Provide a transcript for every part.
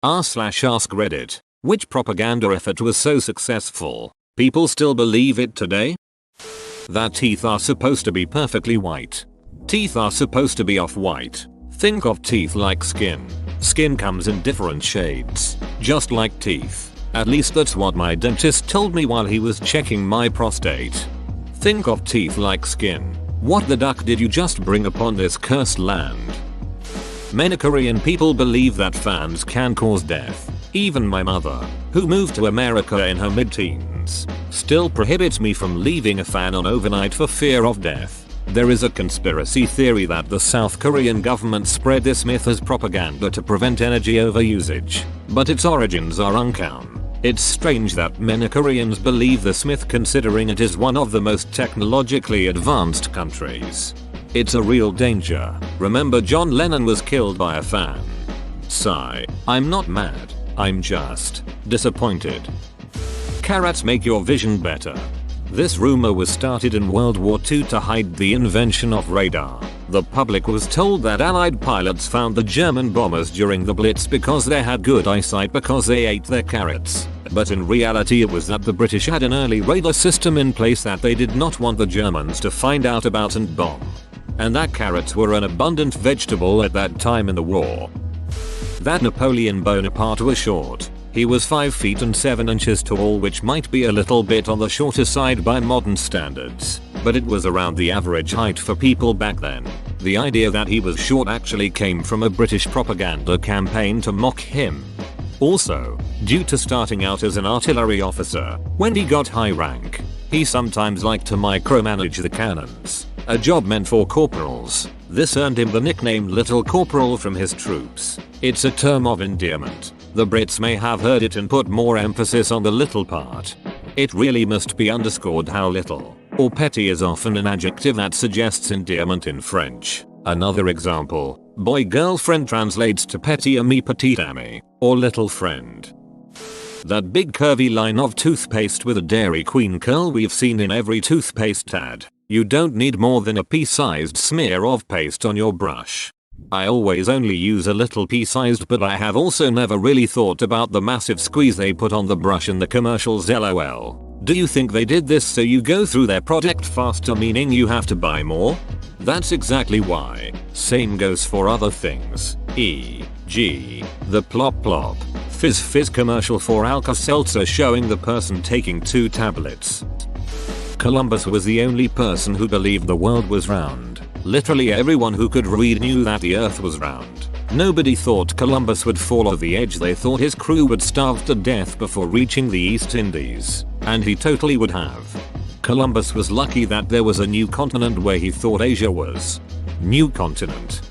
r/ask Reddit. Which propaganda effort was so successful? People still believe it today? That teeth are supposed to be perfectly white. Teeth are supposed to be off-white. Think of teeth like skin. Skin comes in different shades, just like teeth. At least that's what my dentist told me while he was checking my prostate. Think of teeth like skin. What the duck did you just bring upon this cursed land? Many Korean people believe that fans can cause death. Even my mother, who moved to America in her mid-teens, still prohibits me from leaving a fan on overnight for fear of death. There is a conspiracy theory that the South Korean government spread this myth as propaganda to prevent energy overusage, but its origins are unknown. It's strange that many Koreans believe this myth considering it is one of the most technologically advanced countries. It's a real danger. Remember, John Lennon was killed by a fan. Sigh. I'm not mad. I'm just disappointed. Carrots make your vision better. This rumor was started in World War II to hide the invention of radar. The public was told that Allied pilots found the German bombers during the Blitz because they had good eyesight because they ate their carrots. But in reality it was that the British had an early radar system in place that they did not want the Germans to find out about and bomb. And that carrots were an abundant vegetable at that time in the war. That Napoleon Bonaparte was short. He was 5 feet and 7 inches tall, which might be a little bit on the shorter side by modern standards, but it was around the average height for people back then. The idea that he was short actually came from a British propaganda campaign to mock him. Also, due to starting out as an artillery officer, when he got high rank, he sometimes liked to micromanage the cannons, a job meant for corporals. This earned him the nickname Little Corporal from his troops. It's a term of endearment. The Brits may have heard it and put more emphasis on the little part. It really must be underscored how little or petty is often an adjective that suggests endearment in French. Another example, boy girlfriend translates to petit ami petite amie, or little friend. That big curvy line of toothpaste with a Dairy Queen curl we've seen in every toothpaste ad. You don't need more than a pea-sized smear of paste on your brush. I always only use a little pea-sized, but I have also never really thought about the massive squeeze they put on the brush in the commercials. LOL. Do you think they did this so you go through their product faster, meaning you have to buy more? That's exactly why. Same goes for other things, e.g. the Plop Plop Fizz Fizz commercial for Alka-Seltzer showing the person taking 2 tablets. Columbus was the only person who believed the world was round. Literally everyone who could read knew that the earth was round. Nobody thought Columbus would fall off the edge. They thought his crew would starve to death before reaching the East Indies. And he totally would have. Columbus was lucky that there was a new continent where he thought Asia was. New continent.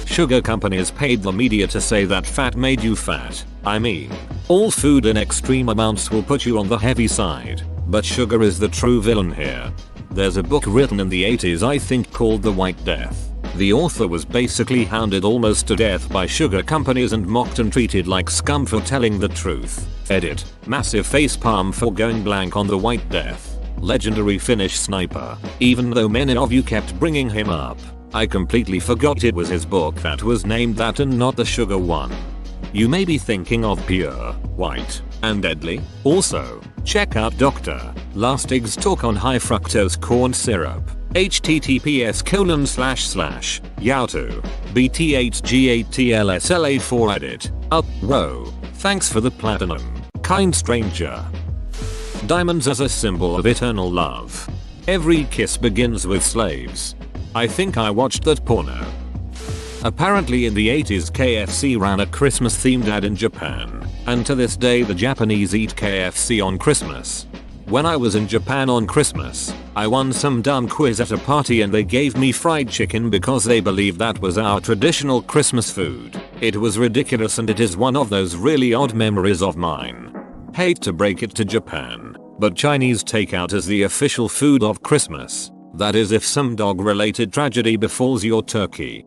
Sugar companies paid the media to say that fat made you fat. I mean, all food in extreme amounts will put you on the heavy side. But sugar is the true villain here. There's a book written in the 80s I think called The White Death. The author was basically hounded almost to death by sugar companies and mocked and treated like scum for telling the truth. Edit. Massive facepalm for going blank on The White Death. Legendary Finnish sniper. Even though many of you kept bringing him up, I completely forgot it was his book that was named that and not the sugar one. You may be thinking of Pure, White, and Deadly. Also, check out Dr. Lustig's talk on high fructose corn syrup. https://youtube bthg8tls 4 edit. Whoa. Thanks for the platinum, kind stranger. Diamonds as a symbol of eternal love. Every kiss begins with slaves. I think I watched that porno. Apparently in the 80s KFC ran a Christmas themed ad in Japan, and to this day the Japanese eat KFC on Christmas. When I was in Japan on Christmas, I won some dumb quiz at a party and they gave me fried chicken because they believed that was our traditional Christmas food. It was ridiculous and it is one of those really odd memories of mine. Hate to break it to Japan, but Chinese takeout is the official food of Christmas. That is if some dog related tragedy befalls your turkey.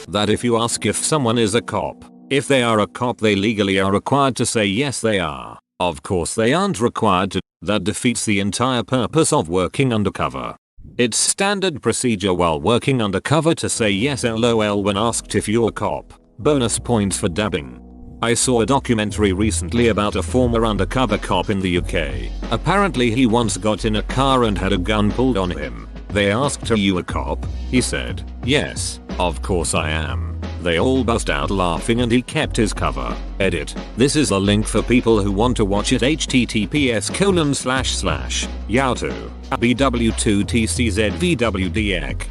That if you ask if someone is a cop, if they are a cop they legally are required to say yes they are. Of course they aren't required to. That defeats the entire purpose of working undercover. It's standard procedure while working undercover to say yes LOL when asked if you're a cop. Bonus points for dabbing. I saw a documentary recently about a former undercover cop in the UK. Apparently he once got in a car and had a gun pulled on him. They asked, "Are you a cop?" He said, "Yes, of course I am." They all bust out laughing and he kept his cover. Edit. This is a link for people who want to watch it. https://yahoo bw2tczvwdec.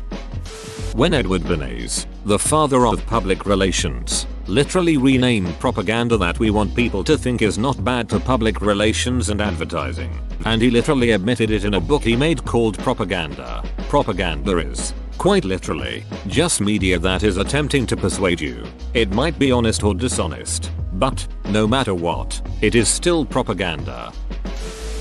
When Edward Bernays, the father of public relations, literally renamed propaganda that we want people to think is not bad to public relations and advertising. And he literally admitted it in a book he made called Propaganda. Propaganda is, quite literally, just media that is attempting to persuade you. It might be honest or dishonest, but, no matter what, it is still propaganda.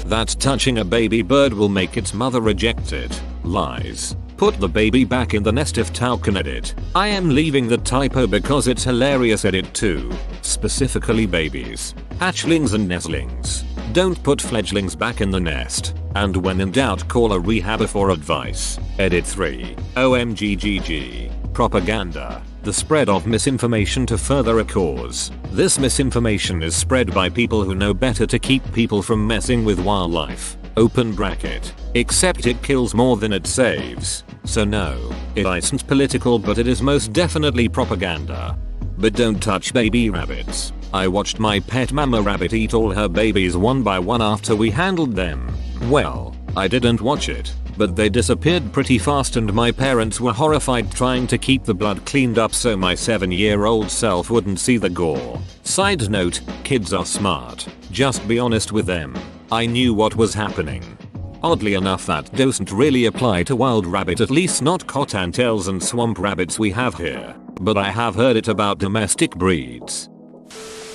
That touching a baby bird will make its mother reject it. Lies. Put the baby back in the nest if Taucan. Edit. I am leaving the typo because it's hilarious. Edit 2. Specifically babies, hatchlings and nestlings. Don't put fledglings back in the nest. And when in doubt, call a rehabber for advice. Edit 3. OMGGG. Propaganda. The spread of misinformation to further a cause. This misinformation is spread by people who know better to keep people from messing with wildlife. Open bracket. Except it kills more than it saves. So no, it isn't political, but it is most definitely propaganda. But don't touch baby rabbits. I watched my pet mama rabbit eat all her babies one by one after we handled them. Well, I didn't watch it, but they disappeared pretty fast and my parents were horrified, trying to keep the blood cleaned up so my 7-year-old self wouldn't see the gore. Side note, kids are smart. Just be honest with them. I knew what was happening. Oddly enough, that doesn't really apply to wild rabbit, at least not cottontails and swamp rabbits we have here. But I have heard it about domestic breeds.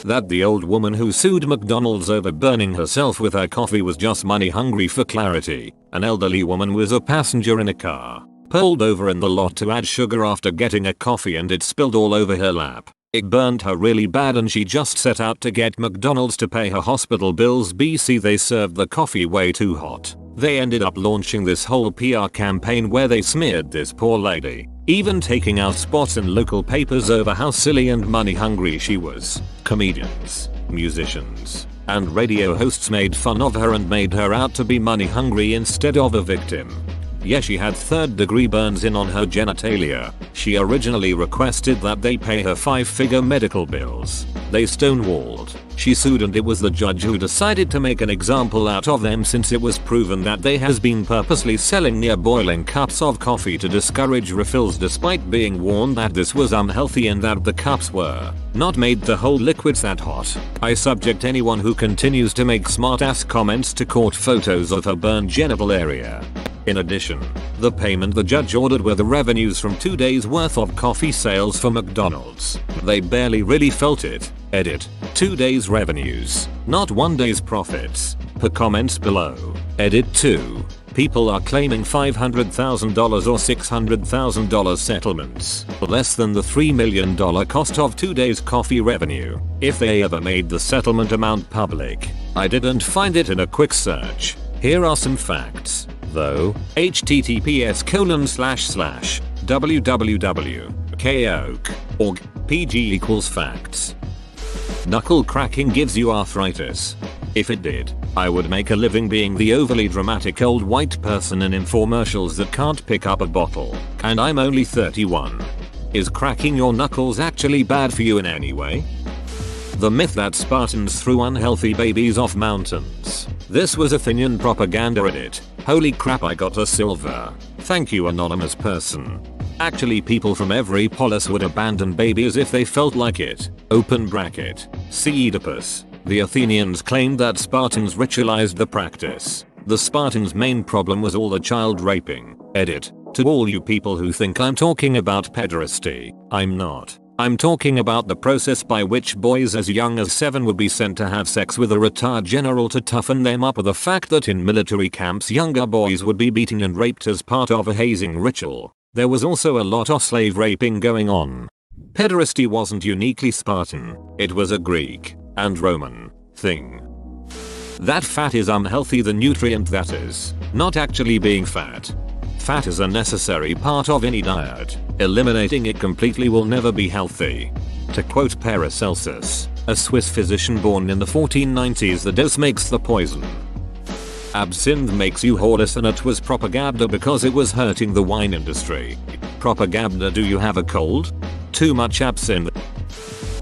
That the old woman who sued McDonald's over burning herself with her coffee was just money hungry. For clarity, an elderly woman was a passenger in a car, pulled over in the lot to add sugar after getting a coffee and it spilled all over her lap. It burned her really bad and she just set out to get McDonald's to pay her hospital bills. BC, they served the coffee way too hot. They ended up launching this whole PR campaign where they smeared this poor lady, even taking out spots in local papers over how silly and money hungry she was. Comedians, musicians, and radio hosts made fun of her and made her out to be money hungry instead of a victim. Yeah, she had 3rd-degree burns on her genitalia. She originally requested that they pay her 5-figure medical bills. They stonewalled. She sued and it was the judge who decided to make an example out of them, since it was proven that they has been purposely selling near boiling cups of coffee to discourage refills, despite being warned that this was unhealthy and that the cups were not made to hold liquids that hot. I subject anyone who continues to make smart-ass comments to court photos of her burned genital area. In addition, the payment the judge ordered were the revenues from 2 days worth of coffee sales for McDonald's. They barely really felt it. Edit. 2 days revenues, not 1 day's profits. Per comments below. Edit 2. People are claiming $500,000 or $600,000 settlements, less than the $3 million cost of 2 days coffee revenue, if they ever made the settlement amount public. I didn't find it in a quick search. Here are some facts, though. https://www.koch.org PG = facts. Knuckle cracking gives you arthritis. If it did, I would make a living being the overly dramatic old white person in infomercials that can't pick up a bottle. And I'm only 31. Is cracking your knuckles actually bad for you in any way? The myth that Spartans threw unhealthy babies off mountains. This was Athenian propaganda. Edit. Holy crap, I got a silver. Thank you, anonymous person. Actually, people from every polis would abandon babies if they felt like it. Open bracket. See Oedipus. The Athenians claimed that Spartans ritualized the practice. The Spartans' main problem was all the child raping. Edit. To all you people who think I'm talking about pederasty, I'm not. I'm talking about the process by which boys as young as 7 would be sent to have sex with a retired general to toughen them up, or the fact that in military camps younger boys would be beaten and raped as part of a hazing ritual. There was also a lot of slave raping going on. Pederasty wasn't uniquely Spartan, it was a Greek and Roman thing. That fat is unhealthy, the nutrient that is, not actually being fat. Fat is a necessary part of any diet. Eliminating it completely will never be healthy. To quote Paracelsus, A Swiss physician born in the 1490s. The dose makes the poison. Absinthe makes you horeless, and it was propaganda because it was hurting the wine industry. Propaganda. Do you have a cold? Too much absinthe.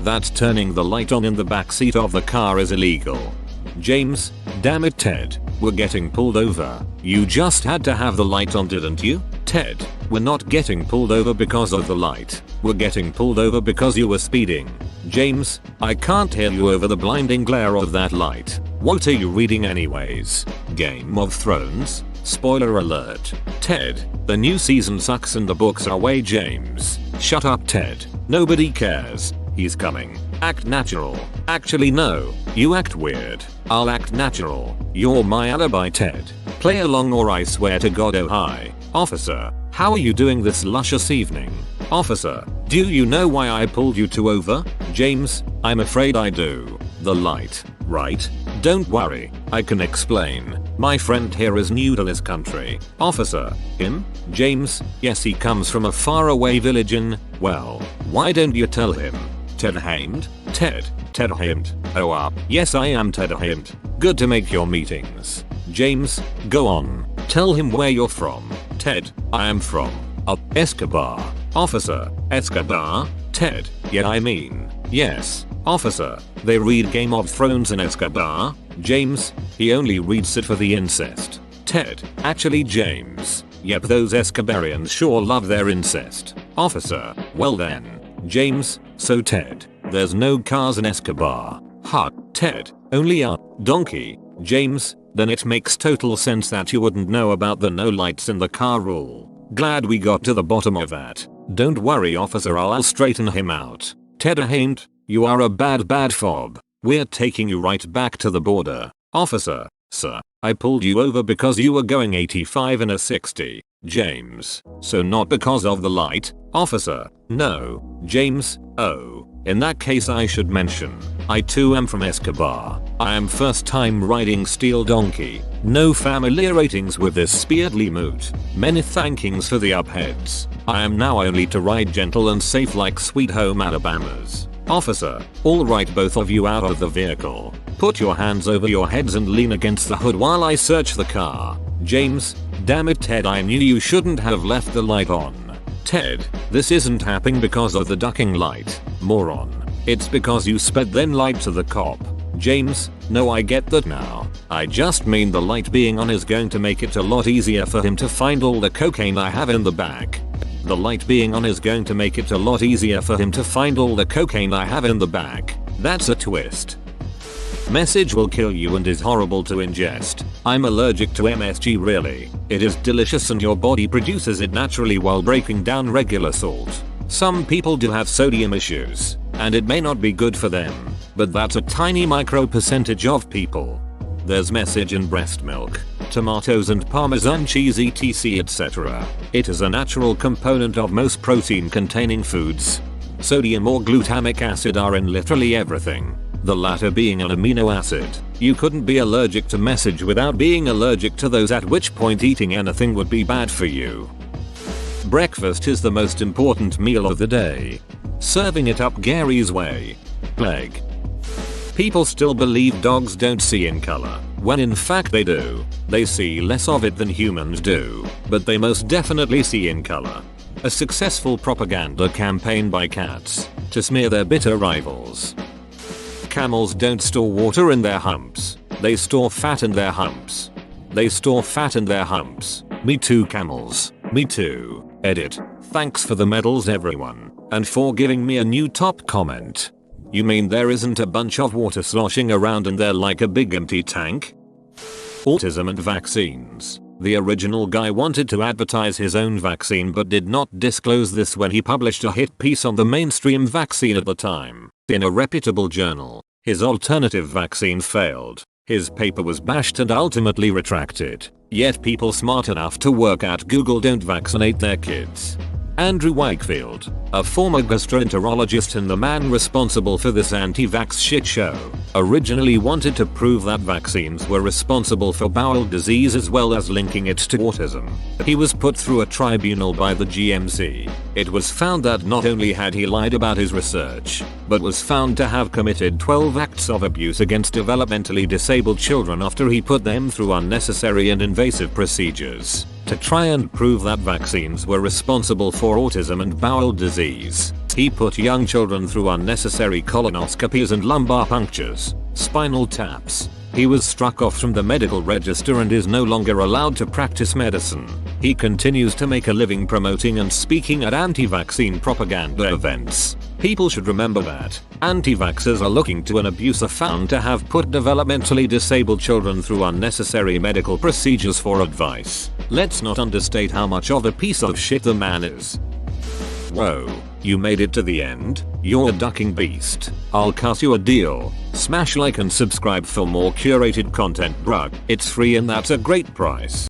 That turning the light on in the backseat of the car is illegal. James, damn it Ted, we're getting pulled over. You just had to have the light on, didn't you? Ted, we're not getting pulled over because of the light. We're getting pulled over because you were speeding. James, I can't hear you over the blinding glare of that light. What are you reading anyways? Game of Thrones? Spoiler alert. Ted, the new season sucks and the books are way. James, shut up Ted. Nobody cares. He's coming. Act natural. Actually no, you act weird. I'll act natural. You're my alibi Ted. Play along or I swear to God. Oh hi. Officer, how are you doing this luscious evening? Officer, do you know why I pulled you two over? James, I'm afraid I do. The light, right? Don't worry, I can explain. My friend here is new to this country. Officer, him? James, yes, he comes from a faraway village in, well, why don't you tell him? Ted Hamed? Ted Hamed. Oh yes, I am Ted Hamed. Good to make your meetings. James, go on. Tell him where you're from. Ted, I am from Escobar. Officer, Escobar? Ted, yeah I mean, yes. Officer, they read Game of Thrones in Escobar? James, he only reads it for the incest. Ted, actually James, yep, those Escobarians sure love their incest. Officer, well then. James, so Ted, there's no cars in Escobar. Huh, Ted, only a donkey. James, then it makes total sense that you wouldn't know about the no lights in the car rule. Glad we got to the bottom of that. Don't worry officer, I'll straighten him out. Ted Hamed, you are a bad fob. We're taking you right back to the border. Officer, sir, I pulled you over because you were going 85 in a 60. James, so not because of the light? Officer, no. James, oh, in that case I should mention, I too am from Escobar. I am first time riding steel donkey. No familiar ratings with this speedly moot. Many thankings for the upheads. I am now only to ride gentle and safe like sweet home Alabamas. Officer, alright both of you out of the vehicle. Put your hands over your heads and lean against the hood while I search the car. James, damn it Ted, I knew you shouldn't have left the light on. Ted, this isn't happening because of the ducking light, moron. It's because you sped then lied to the cop. James, no I get that now. I just mean the light being on is going to make it a lot easier for him to find all the cocaine I have in the bag. The light being on is going to make it a lot easier for him to find all the cocaine I have in the bag. That's a twist. Message will kill you and is horrible to ingest. I'm allergic to MSG really. It is delicious and your body produces it naturally while breaking down regular salt. Some people do have sodium issues, and it may not be good for them, but that's a tiny micro percentage of people. There's message in breast milk, tomatoes and parmesan cheese etc etc. It is a natural component of most protein containing foods. Sodium or glutamic acid are in literally everything, the latter being an amino acid. You couldn't be allergic to message without being allergic to those, at which point eating anything would be bad for you. Breakfast is the most important meal of the day. Serving it up Gary's way. Plague. People still believe dogs don't see in color, when in fact they do. They see less of it than humans do, but they most definitely see in color. A successful propaganda campaign by cats to smear their bitter rivals. Camels don't store water in their humps. They store fat in their humps. They store fat in their humps. Me too camels. Me too. Edit. Thanks for the medals everyone, and for giving me a new top comment. You mean there isn't a bunch of water sloshing around in there like a big empty tank? Autism and vaccines. The original guy wanted to advertise his own vaccine but did not disclose this when he published a hit piece on the mainstream vaccine at the time. In a reputable journal, his alternative vaccine failed. His paper was bashed and ultimately retracted. Yet people smart enough to work at Google don't vaccinate their kids. Andrew Wakefield, a former gastroenterologist and the man responsible for this anti-vax shit show, originally wanted to prove that vaccines were responsible for bowel disease as well as linking it to autism. He was put through a tribunal by the GMC. It was found that not only had he lied about his research, but was found to have committed 12 acts of abuse against developmentally disabled children after he put them through unnecessary and invasive procedures to try and prove that vaccines were responsible for autism and bowel disease. He put young children through unnecessary colonoscopies and lumbar punctures, spinal taps. He was struck off from the medical register and is no longer allowed to practice medicine. He continues to make a living promoting and speaking at anti-vaccine propaganda events. People should remember that anti-vaxxers are looking to an abuser found to have put developmentally disabled children through unnecessary medical procedures for advice. Let's not understate how much of a piece of shit the man is. Whoa, you made it to the end? You're a ducking beast. I'll cut you a deal. Smash like and subscribe for more curated content, bruh. It's free and that's a great price.